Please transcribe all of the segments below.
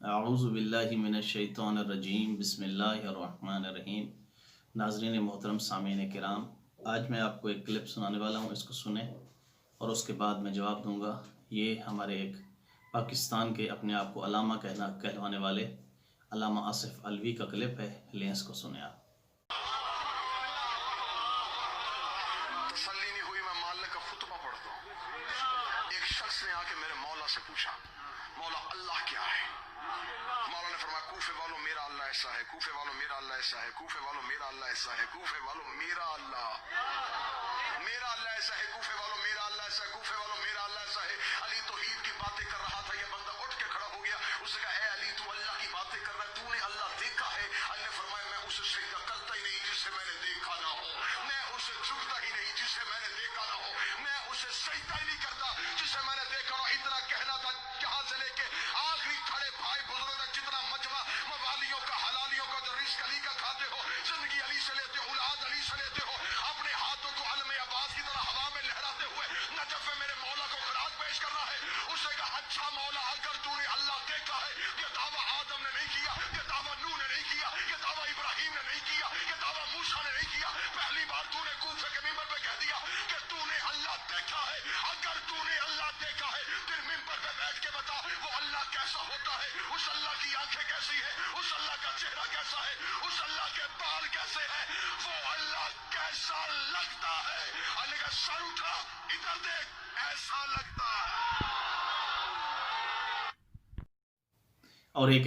اعوذ باللہ من الشیطان الرجیم بسم اللہ الرحمن الرحیم۔ ناظرین محترم، سامعین کرام، آج میں آپ کو ایک کلپ سنانے والا ہوں، اس کو سنیں اور اس کے بعد میں جواب دوں گا۔ یہ ہمارے ایک پاکستان کے اپنے آپ کو علامہ کہلوانے والے علامہ آصف علوی کا کلپ ہے، لیں اس کو سنیں آپ۔ تسلی نہیں ہوئی، میں مالک کا خطبہ پڑھتا ہوں۔ ایک شخص نے آ کے میرے مولا سے پوچھا، مولا اللہ کیا ہے؟ مولا نے فرمایا، کوفے والوں میرا اللہ ایسا ہے، کوفے والوں میرا اللہ ایسا ہے، کوفے والوں میرا اللہ ایسا ہے، کوفے والوں میرا اللہ ایسا ہے، کوفے والوں میرا اللہ ایسا ہے، کوفے والوں میرا اللہ ایسا ہے۔ علی توحید کی باتیں کر رہا تھا، یہ بندہ اٹھ کے کھڑا ہو گیا، اس نے کہا اے علی تو اللہ کی باتیں کر رہا ہے، تو نے اللہ دیکھا ہے؟ علی نے فرمایا، میں اسے سجدہ کرتا ہی نہیں جسے میں نے دیکھا نہ ہو، میں اسے جھکتا ہی نہیں جسے میں نے دیکھا نہ ہو، میں اسے سجدہ ہی نہیں کرتا جسے میں نے دیکھا نہ ہو۔ اتنا کہنا تھا، جہاں سے لے کے آخری کھڑے بھائی بزرگ تک جتنا مجمع موالیوں کا، حلالیوں کا، جو رزق علی کا کھاتے ہو، زندگی علی سے لیتے ہو، اولاد علی سے لیتے ہو، اپنے ہاتھوں کو علم عباس کی طرح ہوا میں لہراتے ہوئے نجف میں میرے مولا کو خراج پیش کرنا ہے۔ اس نے کہا، اچھا مولا، اگر تو نے اللہ دیکھا ہے، یہ دعویٰ آدم نے نہیں کیا، یہ دعویٰ نوح نے نہیں کیا، یہ دعویٰ ابراہیم نے نہیں کیا، یہ دعویٰ موسیٰ نے نہیں کیا، پہلی بار تو نے کوفے کے ممبر پہ کہہ دیا کہ تو نے اللہ دیکھا ہے۔ اگر تو نے اللہ دیکھا ہے، پھر ممبر پہ بیٹھ کے بتا وہ اللہ کیسا ہوتا ہے، اس اللہ کی آنکھیں کیسی ہے، اس اللہ کا چہرہ کیسا ہے، اس اللہ کے بال کیسے ہیں، وہ اللہ کیسا لگتا ہے۔ اللہ کا سر اٹھا، ادھر دیکھ، ایسا لگتا ہے۔ اور ایک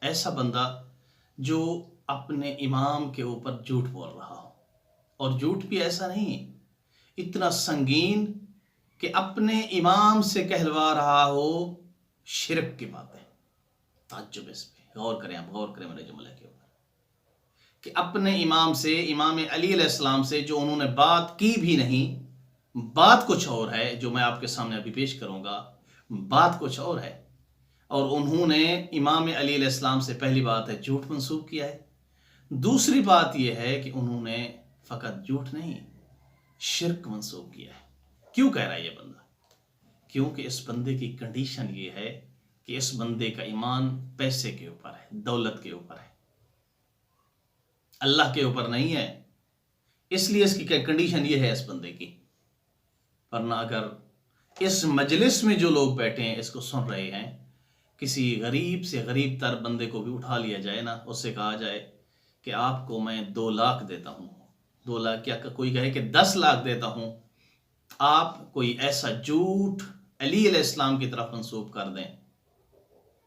ایسا بندہ جو اپنے امام کے اوپر جھوٹ بول رہا ہو، اور جھوٹ بھی ایسا نہیں اتنا سنگین کہ اپنے امام سے کہلوا رہا ہو شرک کی باتیں۔ تعجب اس پہ غور کریں، آپ غور کریں میرے جملے کے اوپر، کہ اپنے امام سے، امام علی علیہ السلام سے جو انہوں نے بات کی بھی نہیں، بات کچھ اور ہے جو میں آپ کے سامنے ابھی پیش کروں گا، بات کچھ اور ہے، اور انہوں نے امام علی علیہ السلام سے پہلی بات ہے جھوٹ منسوب کیا ہے۔ دوسری بات یہ ہے کہ انہوں نے فقط جھوٹ نہیں، شرک منسوب کیا ہے۔ کیوں کہہ رہا ہے یہ بندہ؟ کیونکہ اس بندے کی کنڈیشن یہ ہے کہ اس بندے کا ایمان پیسے کے اوپر ہے، دولت کے اوپر ہے، اللہ کے اوپر نہیں ہے۔ اس لیے اس کی کنڈیشن یہ ہے اس بندے کی۔ ورنہ اگر اس مجلس میں جو لوگ بیٹھے ہیں، اس کو سن رہے ہیں، کسی غریب سے غریب تر بندے کو بھی اٹھا لیا جائے نا، اس سے کہا جائے کہ آپ کو میں 2 لاکھ دیتا ہوں، 2 لاکھ کیا، کوئی کہے کہ 10 لاکھ دیتا ہوں، آپ کوئی ایسا جھوٹ علی علیہ السلام کی طرف منسوب کر دیں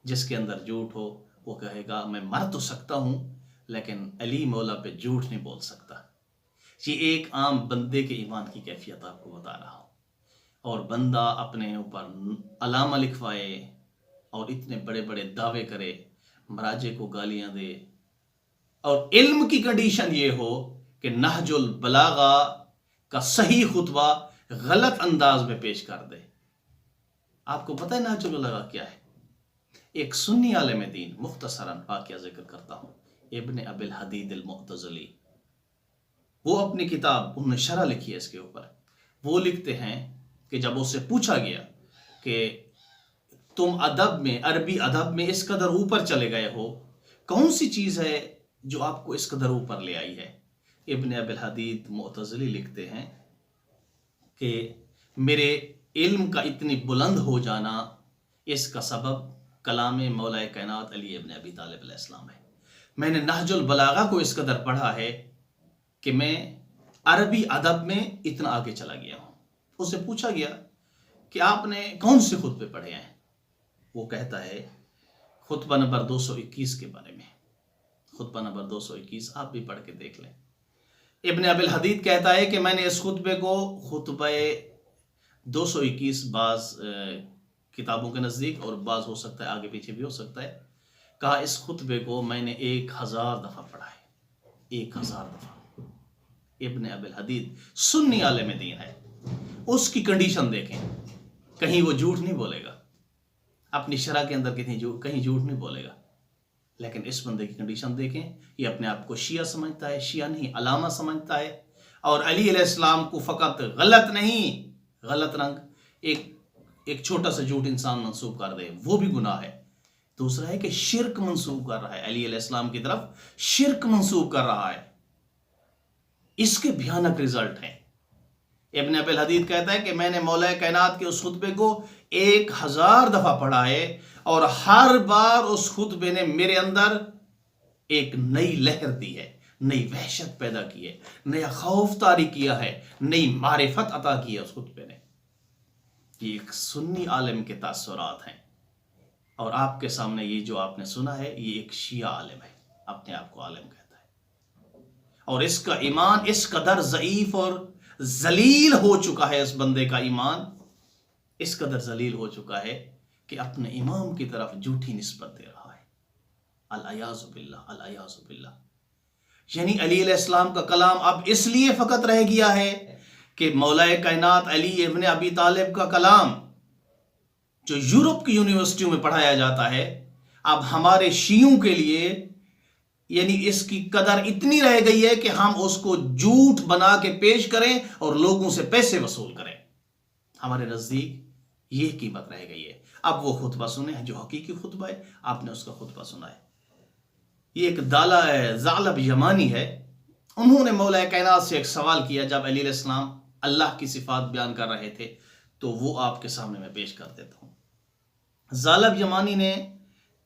جس کے اندر جھوٹ ہو، وہ کہے گا میں مر تو سکتا ہوں لیکن علی مولا پہ جھوٹ نہیں بول سکتا۔ یہ ایک عام بندے کے ایمان کی کیفیت آپ کو بتا رہا ہوں۔ اور بندہ اپنے اوپر علامہ لکھوائے اور اتنے بڑے بڑے دعوے کرے، مراجع کو گالیاں دے، اور علم کی کنڈیشن یہ ہو کہ نہج البلاغہ کا صحیح خطبہ غلط انداز میں پیش کر دے۔ آپ کو پتہ ہے نہج البلاغہ کیا ہے؟ ایک سنی عالم دین، مختصراً واقعہ ذکر کرتا ہوں، ابن ابی الحدید المعتزلی، وہ اپنی کتاب، انہوں نے شرح لکھی ہے اس کے اوپر، وہ لکھتے ہیں کہ جب اسے پوچھا گیا کہ تم ادب میں، عربی ادب میں اس قدر اوپر چلے گئے ہو، کون سی چیز ہے جو آپ کو اس قدر اوپر لے آئی ہے؟ ابن ابی الحدید معتزلی لکھتے ہیں کہ میرے علم کا اتنی بلند ہو جانا، اس کا سبب کلام مولا کائنات علی ابن ابی طالب علیہ السلام ہے۔ میں نے نہج البلاغہ کو اس قدر پڑھا ہے کہ میں عربی ادب میں اتنا آگے چلا گیا ہوں۔ اسے پوچھا گیا کہ آپ نے کون سے خطبے پڑھے ہیں؟ وہ کہتا ہے خطبہ نمبر 221 کے بارے میں، خطبہ نمبر 221 آپ بھی پڑھ کے دیکھ لیں۔ ابن ابی الحدید کہتا ہے کہ میں نے اس خطبے کو، خطبہ 221 بعض کتابوں کے نزدیک، اور بعض ہو سکتا ہے آگے پیچھے بھی ہو سکتا ہے، کہا اس خطبے کو میں نے 1000 دفعہ پڑھا ہے، 1000 دفعہ۔ ابن ابی الحدید سنی عالم دین ہے، اس کی کنڈیشن دیکھیں، کہیں وہ جھوٹ نہیں بولے گا، اپنی شرح کے اندر کہیں جھوٹ نہیں بولے گا، لیکن اس بندے کی کنڈیشن دیکھیں، یہ اپنے آپ کو شیعہ سمجھتا ہے، شیعہ نہیں علامہ سمجھتا ہے، اور علی علیہ السلام کو فقط غلط نہیں، غلط رنگ، ایک ایک چھوٹا سا جھوٹ انسان منسوب کر دے وہ بھی گناہ ہے. دوسرا ہے کہ شرک منسوب کر رہا ہے, علی علیہ السلام کی طرف شرک منسوب کر رہا ہے. اس کے بھیانک رزلٹ ہیں. ابن ابی الحدید کہتا ہے کہ میں نے مولا کائنات کے اس خطبے کو 1000 دفعہ پڑھا ہے, اور ہر بار اس خطبے نے میرے اندر ایک نئی لہر دی ہے, نئی وحشت پیدا کی ہے, نیا خوف طاری کیا ہے, نئی معرفت عطا کی ہے اس خطبے نے. یہ ایک سنی عالم کے تاثرات ہیں, اور آپ کے سامنے یہ جو آپ نے سنا ہے یہ ایک شیعہ عالم ہے, اپنے آپ کو عالم کہتا ہے, اور اس کا ایمان اس قدر ضعیف اور ذلیل ہو چکا ہے. اس بندے کا ایمان اس قدر ذلیل ہو چکا ہے کہ اپنے امام کی طرف جھوٹی نسبت دے رہا ہے. العیاذ باللہ, العیاذ باللہ. یعنی علی علیہ السلام کا کلام اب اس لیے فقط رہ گیا ہے کہ مولا کائنات علی ابن ابی طالب کا کلام جو یورپ کی یونیورسٹیوں میں پڑھایا جاتا ہے, اب ہمارے شیعوں کے لیے یعنی اس کی قدر اتنی رہ گئی ہے کہ ہم اس کو جھوٹ بنا کے پیش کریں اور لوگوں سے پیسے وصول کریں. ہمارے نزدیک یہ قیمت رہ گئی ہے. اب وہ خطبہ سنیں جو حقیقی خطبہ ہے, آپ نے اس کا خطبہ سنا ہے. یہ ایک دالا ہے, ثعلب یمانی ہے. انہوں نے مولا کائنات سے ایک سوال کیا جب علی علیہ السلام اللہ کی صفات بیان کر رہے تھے, تو وہ آپ کے سامنے میں پیش کر دیتا ہوں. ثعلب یمانی نے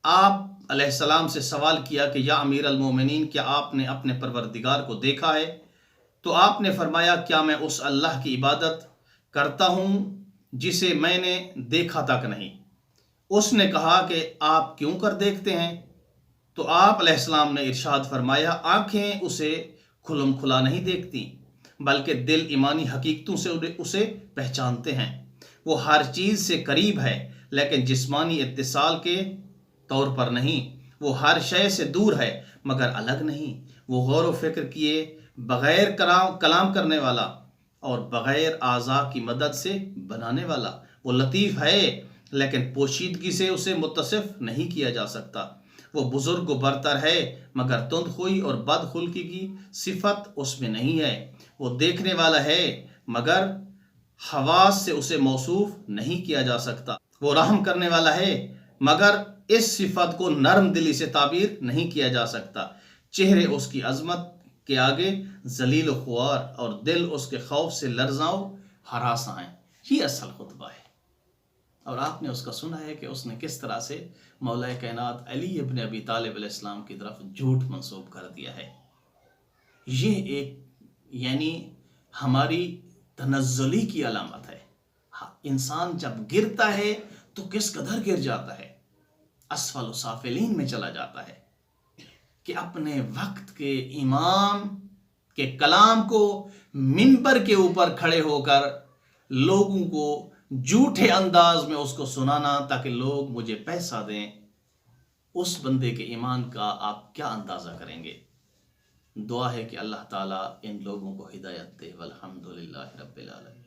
آپ علیہ السلام سے سوال کیا کہ یا امیر المومنین, کیا آپ نے اپنے پروردگار کو دیکھا ہے؟ تو آپ نے فرمایا, کیا میں اس اللہ کی عبادت کرتا ہوں جسے میں نے دیکھا تک نہیں؟ اس نے کہا کہ آپ کیوں کر دیکھتے ہیں؟ تو آپ علیہ السلام نے ارشاد فرمایا, آنکھیں اسے کھلم کھلا نہیں دیکھتی, بلکہ دل ایمانی حقیقتوں سے اسے پہچانتے ہیں. وہ ہر چیز سے قریب ہے لیکن جسمانی اتصال کے طور پر نہیں. وہ ہر شے سے دور ہے مگر الگ نہیں. وہ غور و فکر کیے بغیر کلام کرنے والا اور بغیر اعضاء کی مدد سے بنانے والا. وہ لطیف ہے لیکن پوشیدگی سے اسے متصف نہیں کیا جا سکتا. وہ بزرگ و برتر ہے مگر تند خوئی اور بد خلقی کی صفت اس میں نہیں ہے. وہ دیکھنے والا ہے مگر حواس سے اسے موصوف نہیں کیا جا سکتا. وہ رحم کرنے والا ہے مگر اس صفت کو نرم دلی سے تعبیر نہیں کیا جا سکتا. چہرے اس کی عظمت کے آگے ذلیل و خوار اور دل اس کے خوف سے لرزاں و ہراساں ہیں. یہ اصل خطبہ ہے, اور آپ نے اس کا سنا ہے کہ اس نے کس طرح سے مولا کائنات علی ابن ابی طالب علیہ السلام کی طرف جھوٹ منسوب کر دیا ہے. یہ ایک یعنی ہماری تنزلی کی علامت ہے. انسان جب گرتا ہے تو کس قدر گر جاتا ہے, اسفل و سافلین میں چلا جاتا ہے, کہ اپنے وقت کے امام کے کلام کو منبر کے اوپر کھڑے ہو کر لوگوں کو جھوٹے انداز میں اس کو سنانا تاکہ لوگ مجھے پیسہ دیں. اس بندے کے ایمان کا آپ کیا اندازہ کریں گے؟ دعا ہے کہ اللہ تعالیٰ ان لوگوں کو ہدایت دے. والحمدللہ رب العالمین.